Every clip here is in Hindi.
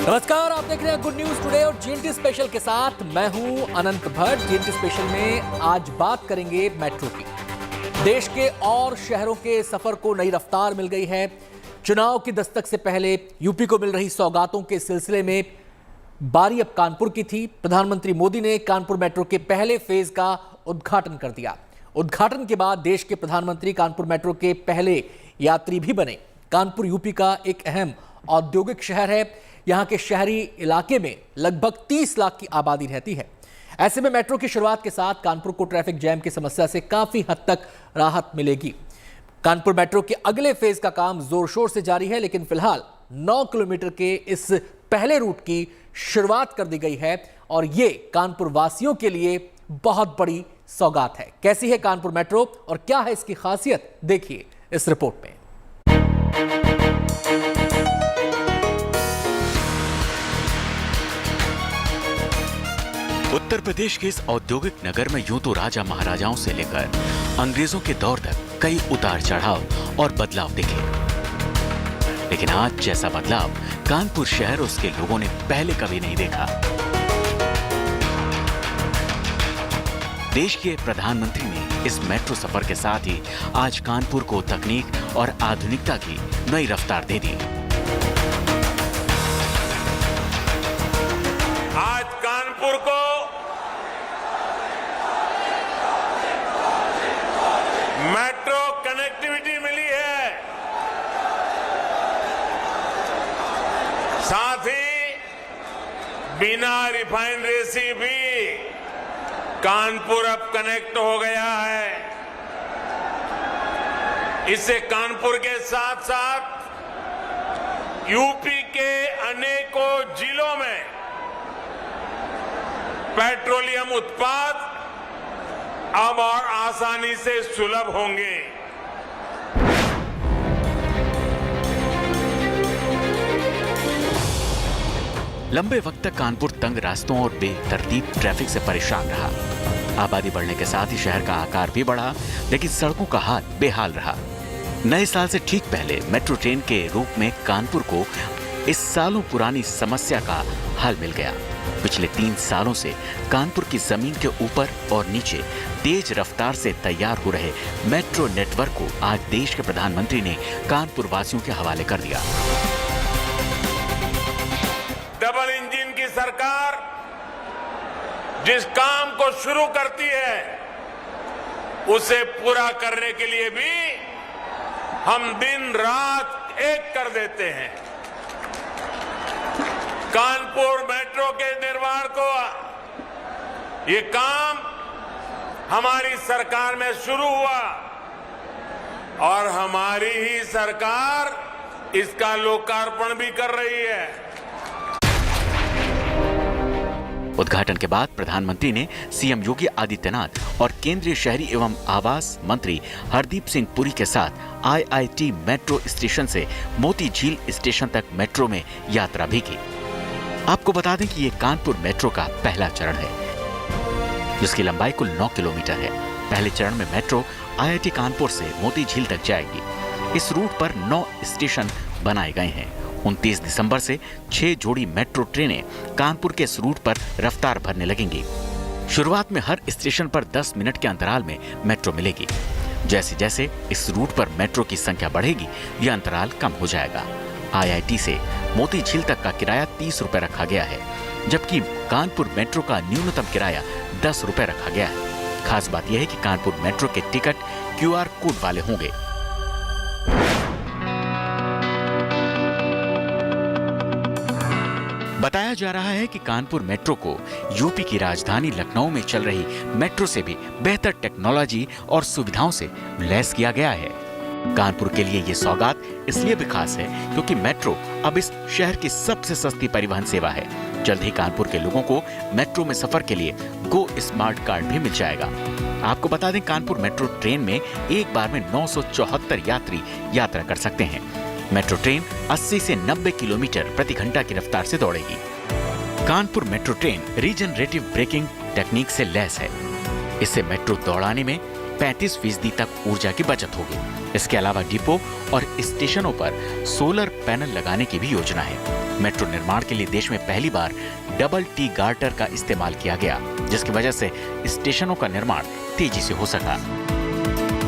नमस्कार, आप देख रहे हैं गुड न्यूज टुडे और जीएनटी स्पेशल के साथ मैं हूं अनंत भट्ट। जीएनटी स्पेशल में आज बात करेंगे मेट्रो की। देश के और शहरों के सफर को नई रफ्तार मिल गई है। चुनाव की दस्तक से पहले यूपी को मिल रही सौगातों के सिलसिले में बारी अब कानपुर की थी। प्रधानमंत्री मोदी ने कानपुर मेट्रो के पहले फेज का उद्घाटन कर दिया। उद्घाटन के बाद देश के प्रधानमंत्री कानपुर मेट्रो के पहले यात्री भी बने। कानपुर यूपी का एक अहम औद्योगिक शहर है। यहाँ के शहरी इलाके में लगभग 30 लाख की आबादी रहती है। ऐसे में मेट्रो की शुरुआत के साथ कानपुर को ट्रैफिक जैम की समस्या से काफी हद तक राहत मिलेगी। कानपुर मेट्रो के अगले फेज का काम जोर शोर से जारी है, लेकिन फिलहाल 9 किलोमीटर के इस पहले रूट की शुरुआत कर दी गई है और ये कानपुर वासियों के लिए बहुत बड़ी सौगात है। कैसी है कानपुर मेट्रो और क्या है इसकी खासियत, देखिए इस रिपोर्ट में। उत्तर प्रदेश के इस औद्योगिक नगर में यूं तो राजा महाराजाओं से लेकर अंग्रेजों के दौर तक कई उतार चढ़ाव और बदलाव दिखे, लेकिन आज जैसा बदलाव कानपुर शहर और उसके लोगों ने पहले कभी नहीं देखा। देश के प्रधानमंत्री ने इस मेट्रो सफर के साथ ही आज कानपुर को तकनीक और आधुनिकता की नई रफ्तार दे दी। आज कानपुर को मेट्रो कनेक्टिविटी मिली है, साथ ही बिना रिफाइनरी से भी कानपुर अब कनेक्ट हो गया है। इससे कानपुर के साथ साथ यूपी के अनेकों जिलों में पेट्रोलियम उत्पाद अब और आसानी से सुलभ होंगे। लंबे वक्त तक कानपुर तंग रास्तों और बेतरतीब ट्रैफिक से परेशान रहा। आबादी बढ़ने के साथ ही शहर का आकार भी बढ़ा, लेकिन सड़कों का हाल बेहाल रहा। नए साल से ठीक पहले मेट्रो ट्रेन के रूप में कानपुर को इस सालों पुरानी समस्या का हल मिल गया। पिछले 3 सालों से कानपुर की जमीन के ऊपर और नीचे तेज रफ्तार से तैयार हो रहे मेट्रो नेटवर्क को आज देश के प्रधानमंत्री ने कानपुर वासियों के हवाले कर दिया। डबल इंजन की सरकार जिस काम को शुरू करती है उसे पूरा करने के लिए भी हम दिन रात एक कर देते हैं। कानपुर मेट्रो के निर्माण को ये काम हमारी सरकार में शुरू हुआ और हमारी ही सरकार इसका लोकार्पण भी कर रही है। उद्घाटन के बाद प्रधानमंत्री ने सीएम योगी आदित्यनाथ और केंद्रीय शहरी एवं आवास मंत्री हरदीप सिंह पुरी के साथ आईआईटी मेट्रो स्टेशन से मोती झील स्टेशन तक मेट्रो में यात्रा भी की। आपको बता दें कि ये कानपुर मेट्रो का पहला चरण है, जिसकी लंबाई कुल 9 किलोमीटर है। पहले चरण में मेट्रो आईआईटी कानपुर से मोती झील तक जाएगी। इस रूट पर 9 स्टेशन बनाए गए हैं। 29 दिसंबर से 6 जोड़ी मेट्रो ट्रेनें कानपुर के इस रूट पर रफ्तार भरने लगेंगी। शुरुआत में हर स्टेशन पर 10 मिनट के अंतराल में मेट्रो मिलेगी। जैसे जैसे इस रूट पर मेट्रो की संख्या बढ़ेगी, यह अंतराल कम हो जाएगा। आईआईटी से मोती झील तक का किराया 30 रुपए रखा गया है, जबकि कानपुर मेट्रो का न्यूनतम किराया 10 रुपए रखा गया है। खास बात यह है कि कानपुर मेट्रो के टिकट क्यूआर कोड वाले होंगे। बताया जा रहा है कि कानपुर मेट्रो को यूपी की राजधानी लखनऊ में चल रही मेट्रो से भी बेहतर टेक्नोलॉजी और सुविधाओं से लैस किया गया है। कानपुर के लिए ये सौगात इसलिए भी खास है क्योंकि मेट्रो अब इस शहर की सबसे सस्ती परिवहन सेवा है। जल्द ही कानपुर के लोगों को मेट्रो में सफर के लिए गो स्मार्ट कार्ड भी मिल जाएगा। आपको बता दें, कानपुर मेट्रो ट्रेन में एक बार में 974 यात्री यात्रा कर सकते हैं। मेट्रो ट्रेन 80 से 90 किलोमीटर प्रति घंटा की रफ्तार से दौड़ेगी। Kanpur metro train regenerative braking technique से लैस है। इससे मेट्रो दौड़ाने में 35% तक ऊर्जा की बचत होगी। इसके अलावा डिपो और स्टेशनों पर सोलर पैनल लगाने की भी योजना है। मेट्रो निर्माण के लिए देश में पहली बार डबल टी गार्टर का इस्तेमाल किया गया, जिसकी वजह से स्टेशनों का निर्माण तेजी से हो सका।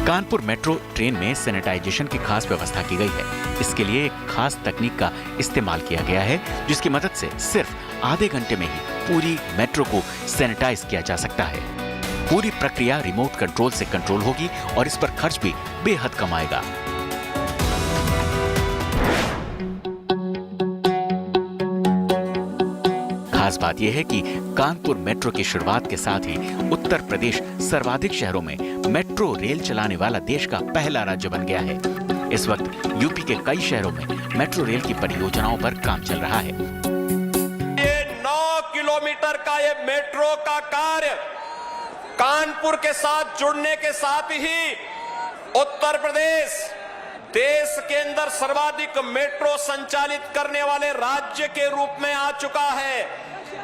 कानपुर मेट्रो ट्रेन में सैनिटाइजेशन की खास व्यवस्था की गई है। इसके लिए एक खास तकनीक का इस्तेमाल किया गया है, जिसकी मदद से सिर्फ आधे घंटे में ही पूरी मेट्रो को सैनिटाइज किया जा सकता है। पूरी प्रक्रिया रिमोट कंट्रोल से कंट्रोल होगी और इस पर खर्च भी बेहद कम आएगा। खास बात यह है कि कानपुर मेट्रो की शुरुआत के साथ ही उत्तर प्रदेश सर्वाधिक शहरों में मेट्रो रेल चलाने वाला देश का पहला राज्य बन गया है। इस वक्त यूपी के कई शहरों में मेट्रो रेल की परियोजनाओं पर काम चल रहा है। ये 9 किलोमीटर का ये मेट्रो का कार्य कानपुर के साथ जुड़ने के साथ ही उत्तर प्रदेश देश के अंदर सर्वाधिक मेट्रो संचालित करने वाले राज्य के रूप में आ चुका है।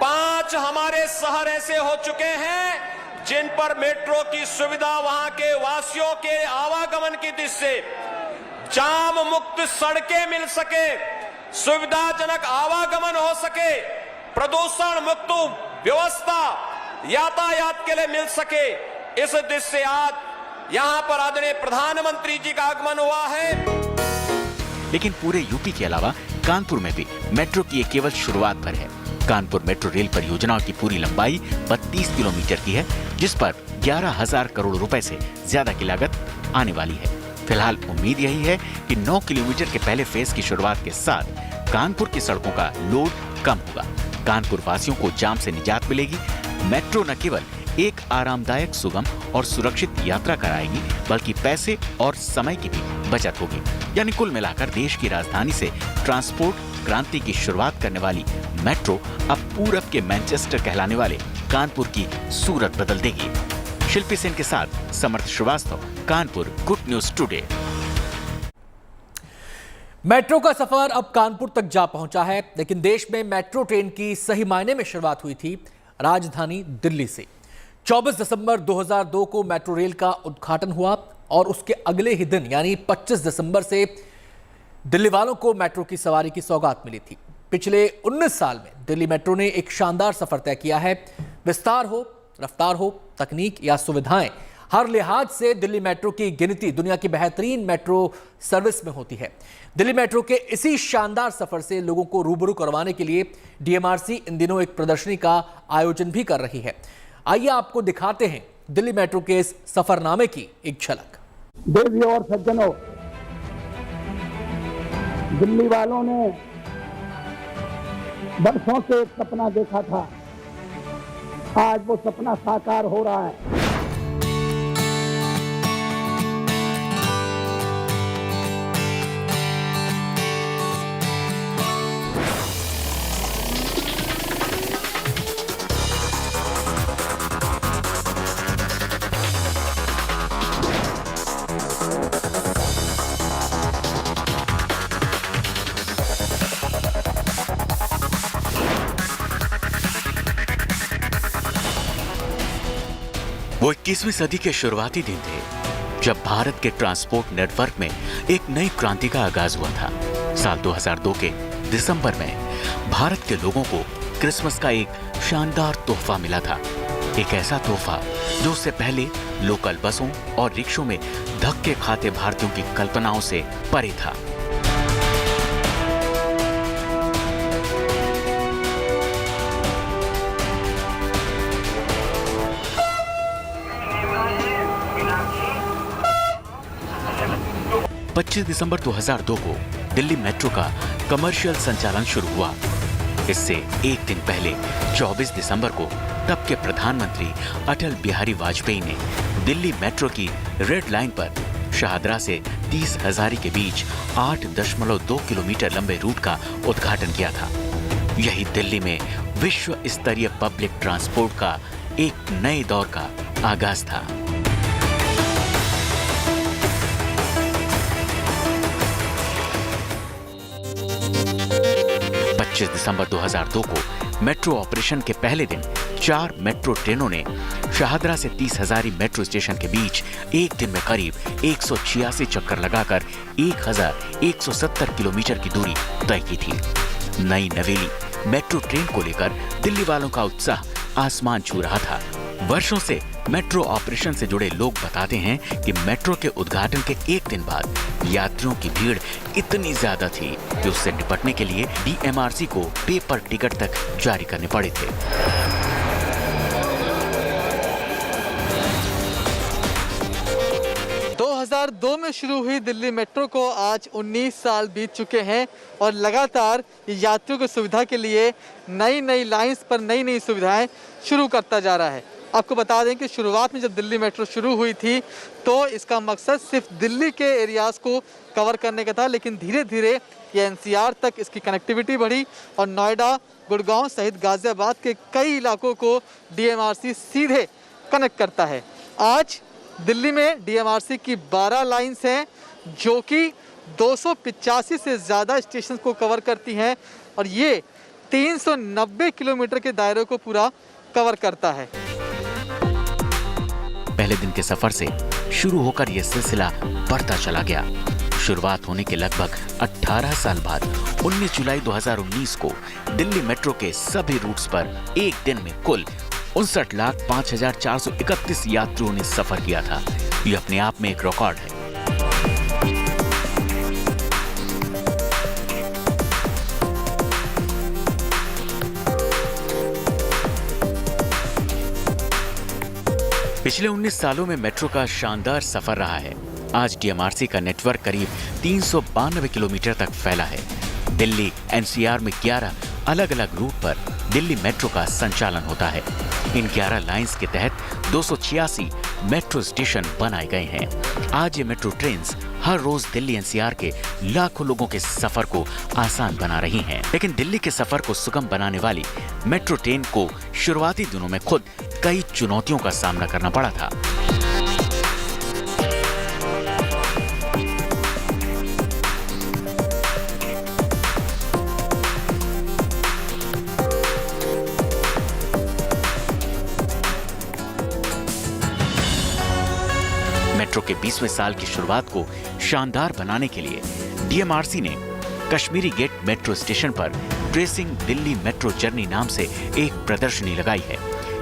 5 हमारे शहर ऐसे हो चुके हैं जिन पर मेट्रो की सुविधा वहां के वासियों के आवागमन की दृष्टि से जाम मुक्त सड़कें मिल सके, सुविधाजनक आवागमन हो सके, प्रदूषण मुक्त व्यवस्था यातायात के लिए मिल सके, इस दृष्टि से आज यहां पर आदरणीय प्रधानमंत्री जी का आगमन हुआ है। लेकिन पूरे यूपी के अलावा कानपुर में भी मेट्रो की ये केवल शुरुआत भर है। कानपुर मेट्रो रेल परियोजना की पूरी लंबाई 32 किलोमीटर की है, जिस पर 11,000 करोड़ रुपए से ज्यादा की लागत आने वाली है। फिलहाल उम्मीद यही है कि 9 किलोमीटर के पहले फेज की शुरुआत के साथ कानपुर की सड़कों का लोड कम होगा। कानपुर वासियों को जाम से निजात मिलेगी। मेट्रो न केवल एक आरामदायक, सुगम और सुरक्षित यात्रा कराएगी, बल्कि पैसे और समय की भी बचत होगी। यानी कुल मिलाकर देश की राजधानी से ट्रांसपोर्ट क्रांति की शुरुआत करने वाली मेट्रो अब पूरब के मैनचेस्टर कहलाने वाले कानपुर की सूरत बदल देगी। शिल्पी सेन के साथ Samarth Srivastava, Kanpur, good news today. Metro का सफर अब कानपुर तक जा पहुंचा है, लेकिन देश में मेट्रो ट्रेन की सही मायने में शुरुआत हुई थी राजधानी दिल्ली से। 24 दिसंबर 2002 को मेट्रो रेल का उद्घाटन हुआ और उसके अगले ही दिन यानी 25 दिसंबर से दिल्ली वालों को मेट्रो की सवारी की सौगात मिली थी। पिछले 19 साल में दिल्ली मेट्रो ने एक शानदार सफर तय किया है। विस्तार हो, रफ्तार हो, तकनीक या सुविधाएं, हर लिहाज से दिल्ली मेट्रो की गिनती दुनिया की बेहतरीन मेट्रो सर्विस में होती है। दिल्ली मेट्रो के इसी शानदार सफर से लोगों को रूबरू करवाने के लिए डीएमआरसी इन दिनों एक प्रदर्शनी का आयोजन भी कर रही है। आइए आपको दिखाते हैं दिल्ली मेट्रो के इस सफरनामे की एक झलक। देवियों और सज्जनों, दिल्ली वालों ने बरसों से एक सपना देखा था, आज वो सपना साकार हो रहा है। वो 21वीं सदी के शुरुआती दिन थे, जब भारत के ट्रांसपोर्ट नेटवर्क में एक नई क्रांति का आगाज हुआ था। साल 2002 के दिसंबर में भारत के लोगों को क्रिसमस का एक शानदार तोहफा मिला था। एक ऐसा तोहफा जो उससे पहले लोकल बसों और रिक्शों में धक्के खाते भारतीयों की कल्पनाओं से परे था। दिसंबर 2002 को दिल्ली मेट्रो का कमर्शियल संचालन शुरू हुआ। इससे एक दिन पहले 24 दिसंबर को तब के प्रधानमंत्री अटल बिहारी वाजपेयी ने दिल्ली मेट्रो की रेड लाइन पर शाहदरा से 30 हजारी के बीच 8.2 किलोमीटर लंबे रूट का उद्घाटन किया था। यही दिल्ली में विश्व स्तरीय पब्लिक ट्रांसपोर्ट का एक नए दौर का आगाज था। 25 दिसंबर 2002 को मेट्रो ऑपरेशन के पहले दिन 4 मेट्रो ट्रेनों ने शाहदरा से 30 हजारी मेट्रो स्टेशन के बीच एक दिन में करीब 186 चक्कर लगाकर 1170 किलोमीटर की दूरी तय की थी। नई नवेली मेट्रो ट्रेन को लेकर दिल्ली वालों का उत्साह आसमान छू रहा था। वर्षों से मेट्रो ऑपरेशन से जुड़े लोग बताते हैं कि मेट्रो के उद्घाटन के एक दिन बाद यात्रियों की भीड़ इतनी ज्यादा थी कि उससे निपटने के लिए DMRC को पेपर टिकट तक जारी करने पड़े थे। 2002 में शुरू हुई दिल्ली मेट्रो को आज 19 साल बीत चुके हैं और लगातार यात्रियों की सुविधा के लिए नई लाइंस पर नई सुविधाएं शुरू करता जा रहा है। आपको बता दें कि शुरुआत में जब दिल्ली मेट्रो शुरू हुई थी तो इसका मकसद सिर्फ दिल्ली के एरियाज़ को कवर करने का था, लेकिन धीरे धीरे ये NCR तक इसकी कनेक्टिविटी बढ़ी और नोएडा, गुड़गांव सहित गाजियाबाद के कई इलाकों को DMRC सीधे कनेक्ट करता है। आज दिल्ली में DMRC की 12 लाइन्स हैं जो कि 285 से ज़्यादा स्टेशन को कवर करती हैं और ये 390 किलोमीटर के दायरे को पूरा कवर करता है। पहले दिन के सफर से शुरू होकर यह सिलसिला बढ़ता चला गया। शुरुआत होने के लगभग 18 साल बाद 19 जुलाई 2019 को दिल्ली मेट्रो के सभी रूट्स पर एक दिन में कुल 59,05,431 यात्रियों ने सफर किया था। ये अपने आप में एक रिकॉर्ड है। पिछले 19 सालों में मेट्रो का शानदार सफर रहा है। आज DMRC का नेटवर्क करीब 392 किलोमीटर तक फैला है। दिल्ली NCR में 11 अलग अलग रूट पर दिल्ली मेट्रो का संचालन होता है। इन 11 लाइंस के तहत 286 मेट्रो स्टेशन बनाए गए हैं। आज ये मेट्रो ट्रेन्स हर रोज दिल्ली NCR के लाखों लोगों के सफर को आसान बना रही हैं। लेकिन दिल्ली के सफर को सुगम बनाने वाली मेट्रो ट्रेन को शुरुआती दिनों में खुद कई चुनौतियों का सामना करना पड़ा था। मेट्रो के 20वें साल की शुरुआत को शानदार बनाने के लिए DMRC ने कश्मीरी गेट मेट्रो स्टेशन पर ट्रेसिंग दिल्ली मेट्रो जर्नी नाम से एक प्रदर्शनी लगाई है।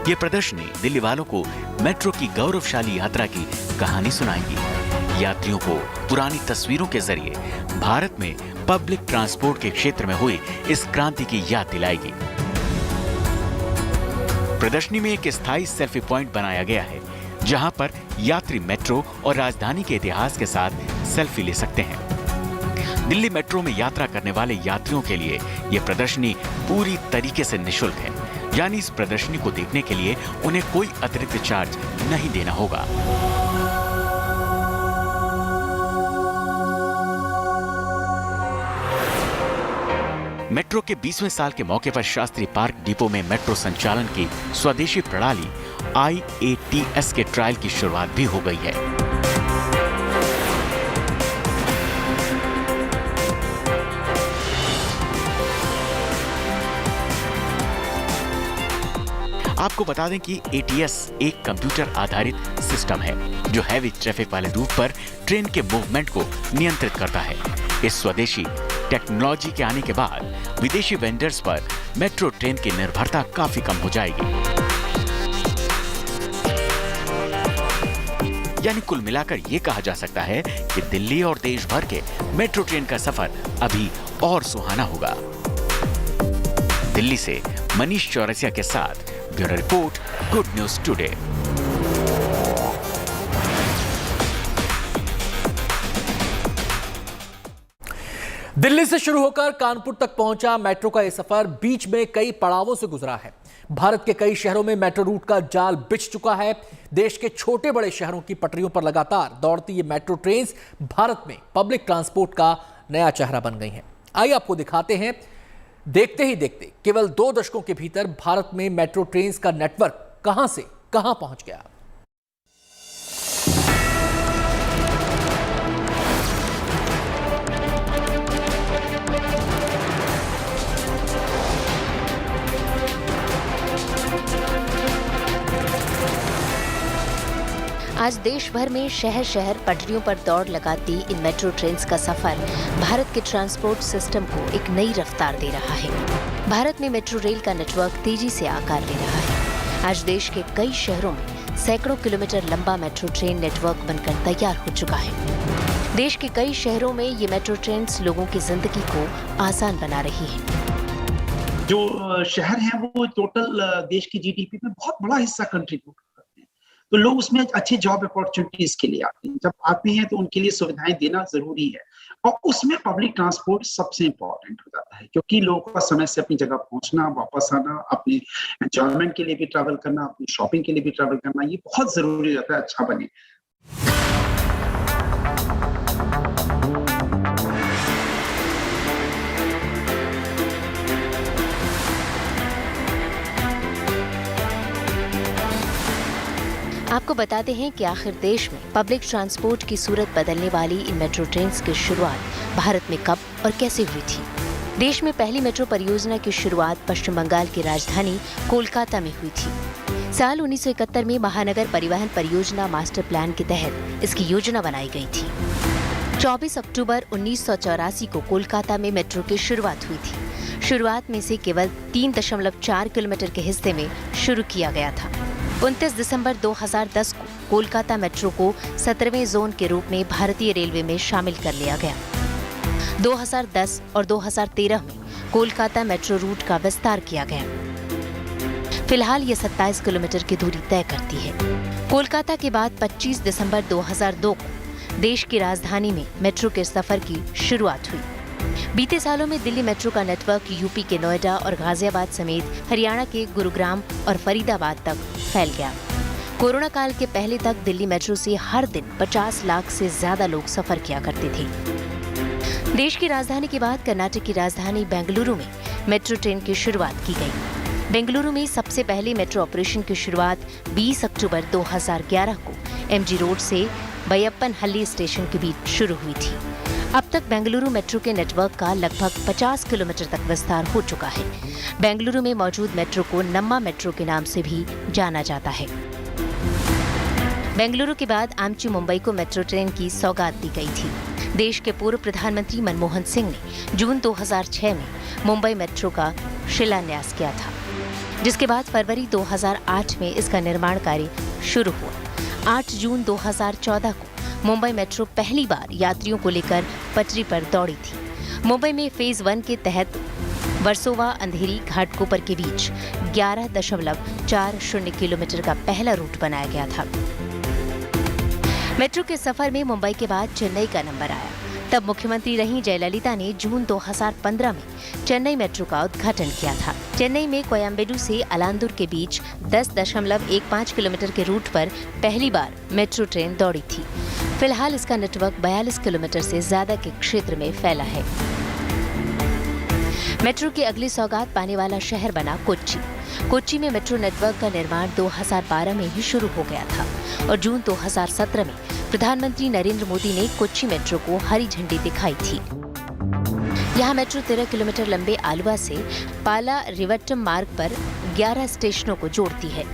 ये प्रदर्शनी दिल्ली वालों को मेट्रो की गौरवशाली यात्रा की कहानी सुनाएगी। यात्रियों को पुरानी तस्वीरों के जरिए भारत में पब्लिक ट्रांसपोर्ट के क्षेत्र में हुई इस क्रांति की याद दिलाएगी। प्रदर्शनी में एक स्थायी सेल्फी पॉइंट बनाया गया है जहां पर यात्री मेट्रो और राजधानी के इतिहास के साथ सेल्फी ले सकते हैं। दिल्ली मेट्रो में यात्रा करने वाले यात्रियों के लिए यह प्रदर्शनी पूरी तरीके से निःशुल्क है, यानी इस प्रदर्शनी को देखने के लिए उन्हें कोई अतिरिक्त चार्ज नहीं देना होगा। मेट्रो के 20वें साल के मौके पर शास्त्री पार्क डिपो में मेट्रो संचालन की स्वदेशी प्रणाली IATS के ट्रायल की शुरुआत भी हो गई है। आपको बता दें कि ATS एक कंप्यूटर आधारित सिस्टम है जो हैवी ट्रैफिक वाले रूट पर ट्रेन के मूवमेंट को नियंत्रित करता है। इस स्वदेशी टेक्नोलॉजी के आने के बाद विदेशी वेंडर्स पर मेट्रो ट्रेन की निर्भरता काफी कम हो जाएगी। यानी कुल मिलाकर ये कहा जा सकता है कि दिल्ली और देश भर के मेट्रो ट्रेन का सफर अभी और सुहाना होगा। दिल्ली से मनीष चौरसिया के साथ bureau report, good news today. Delhi से शुरू होकर कानपुर तक पहुंचा मेट्रो का यह सफर बीच में कई पड़ावों से गुजरा है। भारत के कई शहरों में मेट्रो रूट का जाल बिछ चुका है। देश के छोटे बड़े शहरों की पटरियों पर लगातार दौड़ती ये मेट्रो ट्रेन्स भारत में पब्लिक ट्रांसपोर्ट का नया चेहरा बन गई हैं। आइए आपको दिखाते हैं। देखते ही देखते केवल 2 दशकों के भीतर भारत में मेट्रो ट्रेन्स का नेटवर्क कहां से कहां पहुंच गया। आज देश भर में शहर शहर पटरियों पर दौड़ लगाती इन मेट्रो ट्रेन्स का सफर भारत के ट्रांसपोर्ट सिस्टम को एक नई रफ्तार दे रहा है। भारत में मेट्रो रेल का नेटवर्क तेजी से आकार ले रहा है। आज देश के कई शहरों में सैकड़ों किलोमीटर लंबा मेट्रो ट्रेन नेटवर्क बनकर तैयार हो चुका है। देश के कई शहरों में ये मेट्रो ट्रेन्स लोगों की जिंदगी को आसान बना रही है। जो शहर है वो टोटल देश की जीडीपी में बहुत बड़ा हिस्सा कंट्रीब्यूट करते हैं, तो लोग उसमें अच्छे जॉब अपॉर्चुनिटीज के लिए आते हैं। जब आते हैं तो उनके लिए सुविधाएं देना जरूरी है, और उसमें पब्लिक ट्रांसपोर्ट सबसे इम्पोर्टेंट हो जाता है, क्योंकि लोगों का समय से अपनी जगह पहुंचना, वापस आना, अपने एंजॉयमेंट के लिए भी ट्रैवल करना, अपनी शॉपिंग के लिए भी ट्रैवल करना, ये बहुत जरूरी रहता है अच्छा बने। आपको बताते हैं कि आखिर देश में पब्लिक ट्रांसपोर्ट की सूरत बदलने वाली इन मेट्रो ट्रेन्स की शुरुआत भारत में कब और कैसे हुई थी। देश में पहली मेट्रो परियोजना की शुरुआत पश्चिम बंगाल की राजधानी कोलकाता में हुई थी। साल 1971 में महानगर परिवहन परियोजना मास्टर प्लान के तहत इसकी योजना बनाई गई थी। 24 अक्टूबर 1984 को कोलकाता में मेट्रो की शुरुआत हुई थी। शुरुआत में से केवल 3.4 किलोमीटर के हिस्से में शुरू किया गया था। 29 दिसंबर 2010 को कोलकाता मेट्रो को 17वें जोन के रूप में भारतीय रेलवे में शामिल कर लिया गया। 2010 और 2013 में कोलकाता मेट्रो रूट का विस्तार किया गया। फिलहाल ये 27 किलोमीटर की दूरी तय करती है। कोलकाता के बाद 25 दिसंबर 2002 को देश की राजधानी में मेट्रो के सफर की शुरुआत हुई। बीते सालों में दिल्ली मेट्रो का नेटवर्क यूपी के नोएडा और गाजियाबाद समेत हरियाणा के गुरुग्राम और फरीदाबाद तक फैल गया। कोरोना काल के पहले तक दिल्ली मेट्रो से हर दिन 50 लाख से ज्यादा लोग सफर किया करते थे। देश की राजधानी के बाद कर्नाटक की राजधानी बेंगलुरु में मेट्रो ट्रेन की शुरुआत की गई। बेंगलुरु में सबसे पहले मेट्रो ऑपरेशन की शुरुआत 20 अक्टूबर 2011 को एमजी रोड से बैयप्पनहल्ली स्टेशन के बीच शुरू हुई थी। अब तक बेंगलुरु मेट्रो के नेटवर्क का लगभग 50 किलोमीटर तक विस्तार हो चुका है। बेंगलुरु में मौजूद मेट्रो को नम्मा मेट्रो के नाम से भी जाना जाता है। बेंगलुरु के बाद आमची मुंबई को मेट्रो ट्रेन की सौगात दी गई थी। देश के पूर्व प्रधानमंत्री मनमोहन सिंह ने जून 2006 में मुंबई मेट्रो का शिलान्यास किया था, जिसके बाद फरवरी 2008 में इसका निर्माण कार्य शुरू हुआ। 8 जून 2014 को मुंबई मेट्रो पहली बार यात्रियों को लेकर पटरी पर दौड़ी थी। मुंबई में फेज 1 के तहत वर्सोवा अंधेरी घाटकोपर के बीच 11.40 किलोमीटर का पहला रूट बनाया गया था। मेट्रो के सफर में मुंबई के बाद चेन्नई का नंबर आया। तब मुख्यमंत्री रही जयललिता ने जून 2015 में चेन्नई मेट्रो का उद्घाटन किया था। चेन्नई में कोयम्बेडु से अलांदुर के बीच 10.15 किलोमीटर के रूट पर पहली बार मेट्रो ट्रेन दौड़ी थी। फिलहाल इसका नेटवर्क 42 किलोमीटर से ज्यादा के क्षेत्र में फैला है। मेट्रो की अगली सौगात पाने वाला शहर बना कोच्चि। कोच्चि में मेट्रो नेटवर्क का निर्माण 2012 में ही शुरू हो गया था और जून 2017 में प्रधानमंत्री नरेंद्र मोदी ने कोच्चि मेट्रो को हरी झंडी दिखाई थी। यहाँ मेट्रो 13 किलोमीटर लंबे आलुवा से पाला रिवट्टम मार्ग पर 11 स्टेशनों को जोड़ती है।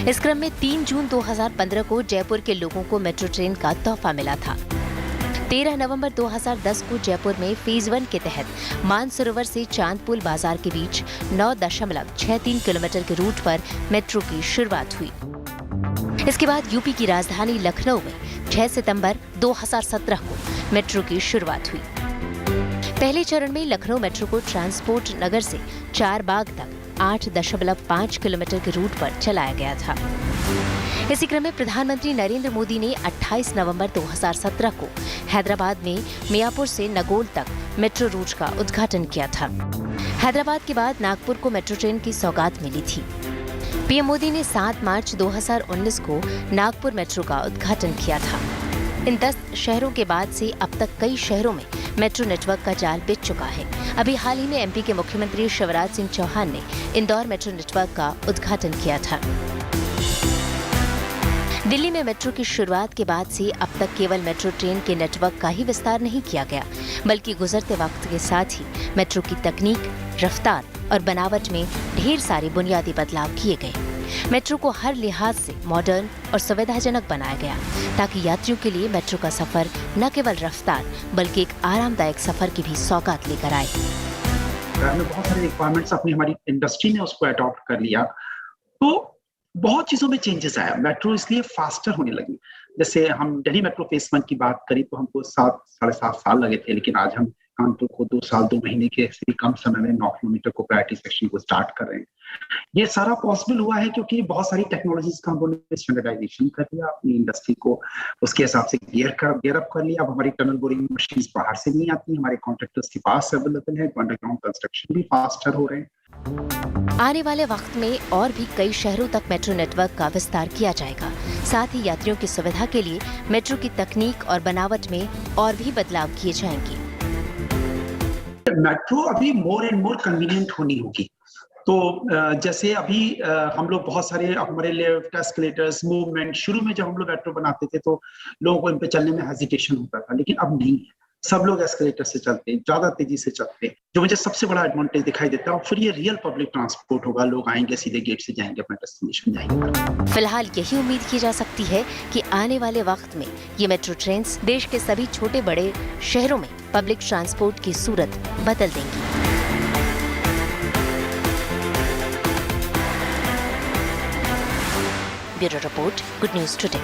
इस क्रम में 3 जून 2015 को जयपुर के लोगों को मेट्रो ट्रेन का तोहफा मिला था। 13 नवंबर 2010 को जयपुर में फेज 1 के तहत मानसरोवर से चांदपुल बाजार के बीच 9.63 किलोमीटर के रूट पर मेट्रो की शुरुआत हुई। इसके बाद यूपी की राजधानी लखनऊ में 6 सितंबर 2017 को मेट्रो की शुरुआत हुई। पहले चरण में लखनऊ मेट्रो को ट्रांसपोर्ट नगर से चारबाग तक 8.5 किलोमीटर के रूट पर चलाया गया था। इसी क्रम में प्रधानमंत्री नरेंद्र मोदी ने 28 नवंबर 2017 को हैदराबाद में मियापुर से नगोल तक मेट्रो रूट का उद्घाटन किया था। हैदराबाद के बाद नागपुर को मेट्रो ट्रेन की सौगात मिली थी। पीएम मोदी ने 7 मार्च 2019 को नागपुर मेट्रो का उद्घाटन किया था। इन 10 शहरों के बाद से अब तक कई शहरों में मेट्रो नेटवर्क का जाल बिछ चुका है। अभी हाल ही में एमपी के मुख्यमंत्री शिवराज सिंह चौहान ने इंदौर मेट्रो नेटवर्क का उद्घाटन किया था। दिल्ली में मेट्रो की शुरुआत के बाद से अब तक केवल मेट्रो ट्रेन के नेटवर्क का ही विस्तार नहीं किया गया, बल्कि गुजरते वक्त के साथ ही मेट्रो की तकनीक, रफ्तार और बनावट में ढेर सारे बुनियादी बदलाव किए गए। मेट्रो को हर लिहाज से मॉडर्न और सुविधाजनक बनाया गया ताकि यात्रियों के लिए मेट्रो का सफर न केवल रफ्तार बल्कि एक आरामदायक सफर की भी सौगात लेकर आए। हमने बहुत सारे रिक्वायरमेंट्स अपनी हमारी इंडस्ट्री ने उसको अडॉप्ट कर लिया, तो बहुत चीजों में चेंजेस आया। मेट्रो इसलिए फास्टर होने लगी। जैसे हम दिल्ली मेट्रो फेज 1 की बात करें तो हमको 7-7.5 साल लगे थे, लेकिन आज हम कानपुर को 2 साल 2 महीने के से भी कम समय में 9 किलोमीटर को प्रायोरिटी सेक्शन को स्टार्ट कर रहे हैं। ये सारा पॉसिबल हुआ है क्योंकि बहुत सारी टेक्नोलॉजीज का हमने स्टैंडर्डाइजेशन कर लिया, अपनी इंडस्ट्री को उसके हिसाब से गियर अप कर लिया। अब हमारी टनल बोरिंग मशीन बाहर से नहीं आती, हमारे कॉन्ट्रैक्टर्स के पास अवेलेबल है, अंडरग्राउंड कंस्ट्रक्शन भी फास्टर हो रहे हैं। आने वाले वक्त में और भी कई शहरों तक मेट्रो नेटवर्क का विस्तार किया जाएगा। साथ ही यात्रियों की सुविधा के लिए मेट्रो की तकनीक और बनावट में और भी बदलाव किए जाएंगे। मेट्रो अभी मोर एंड मोर कन्वीनियंट होनी होगी। तो जैसे अभी हम लोग बहुत सारे हमारे लिफ्ट, एस्केलेटर्स, मूवमेंट, शुरू में जब हम लोग मेट्रो बनाते थे तो लोगों को इन पे चलने में हेजिटेशन होता था, लेकिन अब नहीं है। सब लोग एस्केलेटर से चलते हैं, ज्यादा तेजी से चलते हैं, जो मुझे सबसे बड़ा एडवांटेज दिखाई देता है। और फिर ये रियल पब्लिक ट्रांसपोर्ट होगा, लोग आएंगे सीधे गेट से जाएंगे, अपने डेस्टिनेशन जाएंगे। फिलहाल यही उम्मीद की जा सकती है कि आने वाले वक्त में ये मेट्रो ट्रेन्स देश के सभी छोटे बड़े शहरों में पब्लिक ट्रांसपोर्ट की सूरत बदल देंगी। Bureau report, good news today.